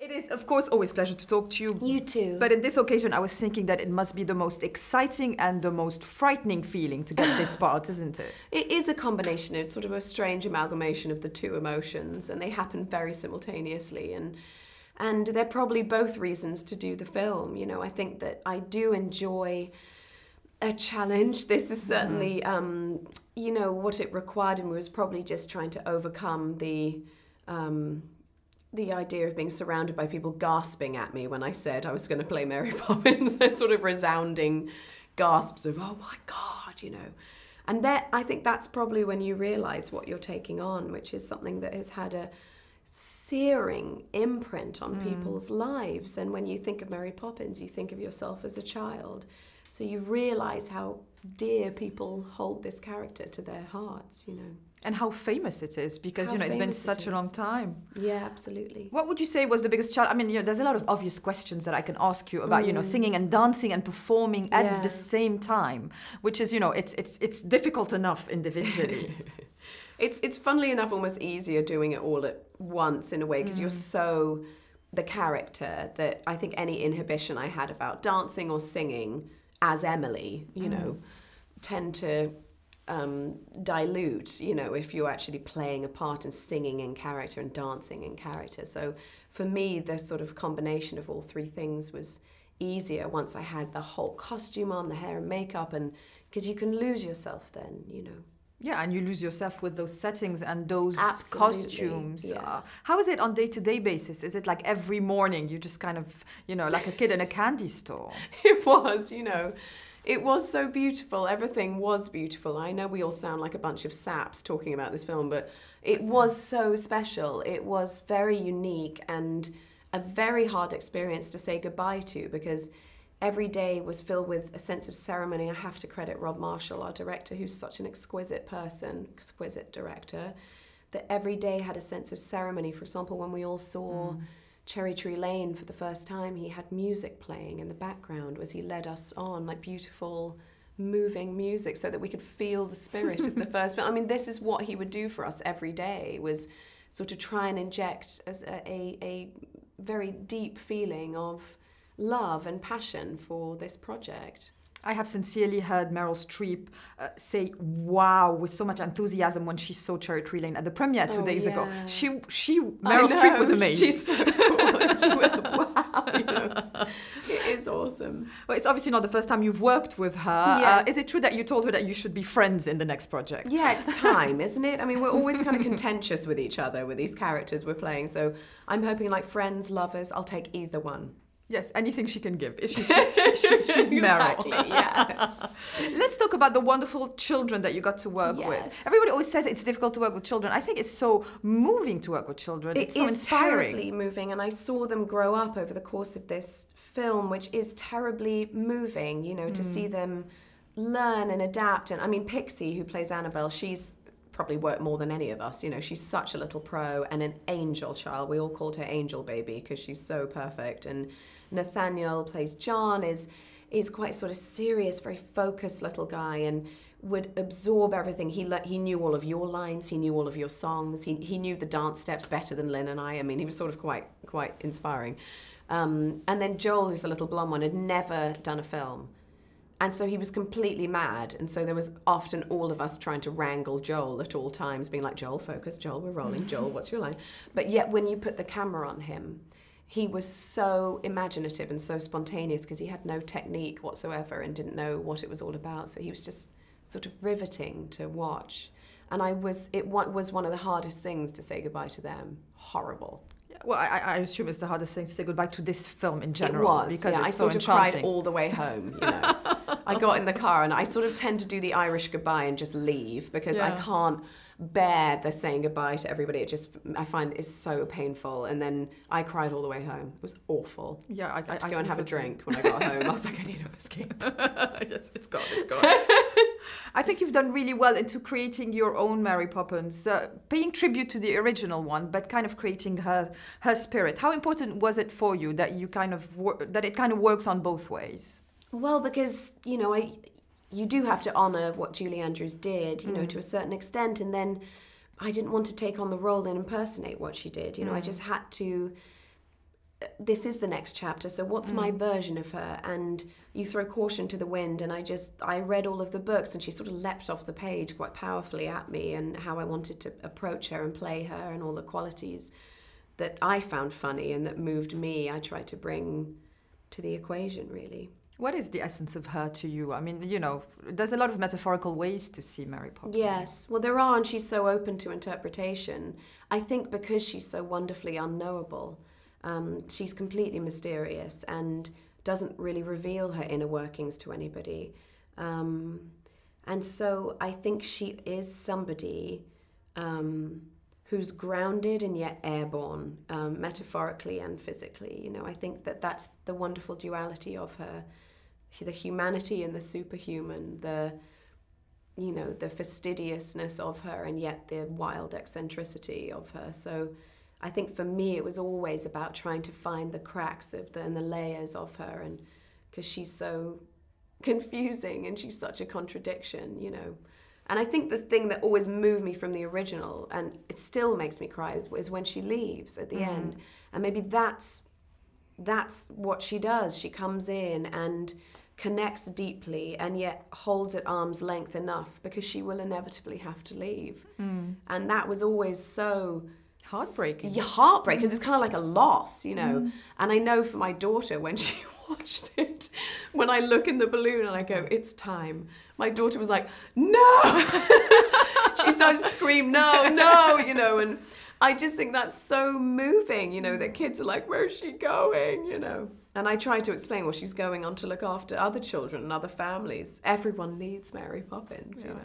It is, of course, always a pleasure to talk to you. You too. But in this occasion, I was thinking that it must be the most exciting and the most frightening feeling to get this part, isn't it? It is a combination. It's sort of a strange amalgamation of the two emotions, and they happen very simultaneously. And they're probably both reasons to do the film. You know, I think that I do enjoy a challenge. This is certainly, you know, what it required, and was probably just trying to overcome the idea of being surrounded by people gasping at me when I said I was going to play Mary Poppins. They're sort of resounding gasps of, oh my God, you know. And that, I think that's probably when you realise what you're taking on, which is something that has had a searing imprint on people's lives. And when you think of Mary Poppins, you think of yourself as a child. So you realise how dear people hold this character to their hearts, you know. And how famous it is, because, you know, it's been such a long time. Yeah, absolutely. What would you say was the biggest challenge? I mean, you know, there's a lot of obvious questions that I can ask you about, you know, singing and dancing and performing at the same time, which is, you know, it's difficult enough individually. It's funnily enough almost easier doing it all at once in a way, because you're so the character that I think any inhibition I had about dancing or singing as Emily, you know, tend to dilute, you know, if you're actually playing a part and singing in character and dancing in character. So for me, the sort of combination of all three things was easier once I had the whole costume on, the hair and makeup, and because you can lose yourself then, you know. Yeah, and you lose yourself with those settings and those Absolutely, costumes. yeah. How is it on day-to-day basis? Is it like every morning you just kind of, you know, like a kid in a candy store? It was, you know. It was so beautiful. Everything was beautiful. I know we all sound like a bunch of saps talking about this film, but it was so special. It was very unique and a very hard experience to say goodbye to, because every day was filled with a sense of ceremony. I have to credit Rob Marshall, our director, who's such an exquisite person, exquisite director, that every day had a sense of ceremony. For example, when we all saw Cherry Tree Lane for the first time, he had music playing in the background as he led us on, like beautiful, moving music, so that we could feel the spirit of the first film. I mean, this is what he would do for us every day, was sort of try and inject a very deep feeling of love and passion for this project. I have sincerely heard Meryl Streep say wow with so much enthusiasm when she saw Cherry Tree Lane at the premiere 2 days ago. Meryl Streep was amazing. She's so cool. She was wow. You know. It is awesome. Well, it's obviously not the first time you've worked with her. Yes. Is it true that you told her that you should be friends in the next project? Yeah, it's time, isn't it? I mean, we're always kind of contentious with each other, with these characters we're playing. So I'm hoping, like, friends, lovers, I'll take either one. Yes, anything she can give. She's Meryl. Exactly, yeah. Let's talk about the wonderful children that you got to work with. Everybody always says it's difficult to work with children. I think it's so moving to work with children. It's so inspiring. Terribly moving, and I saw them grow up over the course of this film, which is terribly moving, you know, to see them learn and adapt. And I mean, Pixie, who plays Annabelle, she's probably worked more than any of us, you know. She's such a little pro and an angel child. We all called her Angel Baby because she's so perfect. And Nathaniel plays John, is quite sort of serious, very focused little guy, and would absorb everything. He knew all of your lines, he knew all of your songs, he knew the dance steps better than Lynn and I. I mean, he was sort of quite inspiring. And then Joel, who's the little blonde one, had never done a film. And so he was completely mad, and so there was often all of us trying to wrangle Joel at all times, being like, Joel, focus, Joel, we're rolling, Joel, what's your line? But yet when you put the camera on him, he was so imaginative and so spontaneous, because he had no technique whatsoever and didn't know what it was all about. So he was just sort of riveting to watch. And it was one of the hardest things to say goodbye to them. Horrible. Well, I assume it's the hardest thing to say goodbye to this film in general. It was, because yeah. it's I sort so of enchanting. cried all the way home, you know. I got in the car, and I sort of tend to do the Irish goodbye and just leave, because I can't bear the saying goodbye to everybody. I find it's so painful. And then I cried all the way home. It was awful. Yeah, I had to go and have a drink when I got home. I was like, I need to escape. Yes, it's gone. I think you've done really well into creating your own Mary Poppins, paying tribute to the original one, but kind of creating her spirit. How important was it for you that it kind of works on both ways? Well, because, you know, you do have to honour what Julie Andrews did, you know, to a certain extent, and then I didn't want to take on the role and impersonate what she did. You know, I just had to this is the next chapter, so what's my version of her? And you throw caution to the wind, and I read all of the books, and she sort of leapt off the page quite powerfully at me, and how I wanted to approach her and play her, and all the qualities that I found funny and that moved me, I tried to bring to the equation, really. What is the essence of her to you? I mean, you know, there's a lot of metaphorical ways to see Mary Poppins. Yes, well, there are, and she's so open to interpretation. I think because she's so wonderfully unknowable, she's completely mysterious and doesn't really reveal her inner workings to anybody. And so I think she is somebody who's grounded and yet airborne, metaphorically and physically. You know, I think that that's the wonderful duality of her, the humanity and the superhuman, the fastidiousness of her, and yet the wild eccentricity of her. So I think for me it was always about trying to find the cracks and the layers of her, and because she's so confusing and she's such a contradiction, you know. And I think the thing that always moved me from the original, and it still makes me cry, is when she leaves at the end. And maybe that's what she does. She comes in and connects deeply, and yet holds at arm's length enough, because she will inevitably have to leave. And that was always so heartbreaking. Yeah, heartbreaking, because it's kind of like a loss, you know. And I know for my daughter, when she watched it, when I look in the balloon and I go, it's time, my daughter was like, no! She started to scream, no, no, you know, and I just think that's so moving, you know, that kids are like, where's she going, you know? And I try to explain, well, she's going on to look after other children and other families. Everyone needs Mary Poppins, you know.